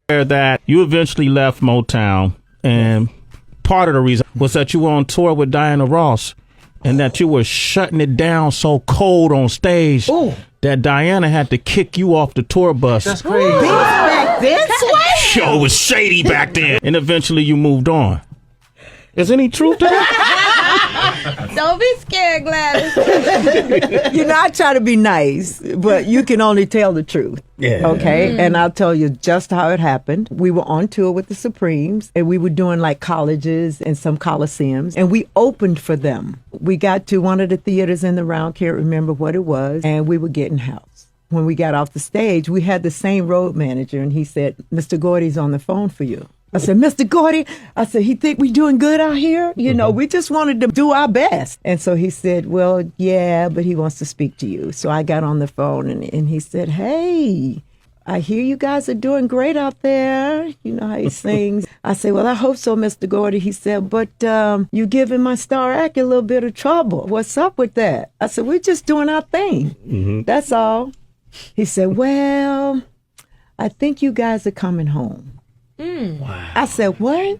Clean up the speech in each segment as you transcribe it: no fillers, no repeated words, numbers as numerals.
that you eventually left Motown, and part of the reason was that you were on tour with Diana Ross, and that you were shutting it down so cold on stage that Diana had to kick you off the tour bus. That's crazy. Back this way? Yo, it was shady back then. And eventually you moved on. Is any truth to that? Don't be scared, Gladys. You know, I try to be nice, but you can only tell the truth. Yeah. Okay. And I'll tell you just how it happened. We were on tour with the Supremes, and we were doing like colleges and some coliseums, and we opened for them. We got to one of the theaters in the round, can't remember what it was, and we were getting house. When we got off the stage, we had the same road manager, and he said, Mr. Gordy's on the phone for you. I said, Mr. Gordy, I said, he think we doing good out here? You know, we just wanted to do our best. And so he said, well, yeah, but he wants to speak to you. So I got on the phone and he said, hey, I hear you guys are doing great out there. You know how he sings. I said, well, I hope so, Mr. Gordy. He said, but you giving my star act a little bit of trouble. What's up with that? I said, we're just doing our thing. That's all. He said, well, I think you guys are coming home. Wow. I said, what?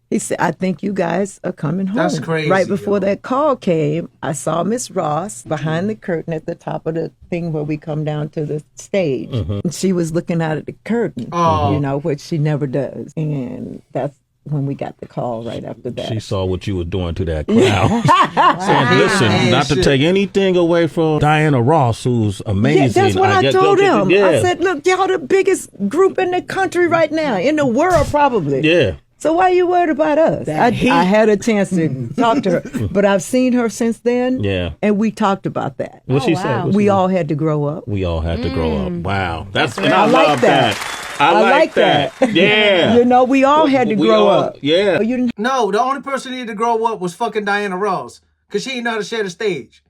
He said, I think you guys are coming home. That's crazy. Right before that call came, I saw Miss Ross behind the curtain at the top of the thing where we come down to the stage. And she was looking out at the curtain, you know, which she never does. And that's when we got the call right after that. She saw what you were doing to that crowd. And listen, not to take anything away from Diana Ross, who's amazing. Yeah, that's what I told him. Yeah. I said, look, y'all the biggest group in the country right now, in the world probably. Yeah. So why are you worried about us? I had a chance to talk to her, but I've seen her since then. Yeah. And we talked about that. What she said? We all had to grow up. We all had to grow up. Wow. And I I like love that. that. I like that. Yeah. You know, we all had to grow up. Yeah. You didn't. No, the only person who needed to grow up was fucking Diana Ross. Because she didn't know how to share the stage.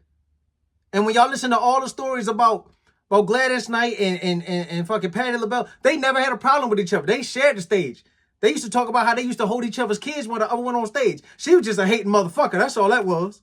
And when y'all listen to all the stories about Gladys Knight and fucking Patti LaBelle, they never had a problem with each other. They shared the stage. They used to talk about how they used to hold each other's kids when the other one on stage. She was just a hating motherfucker. That's all that was.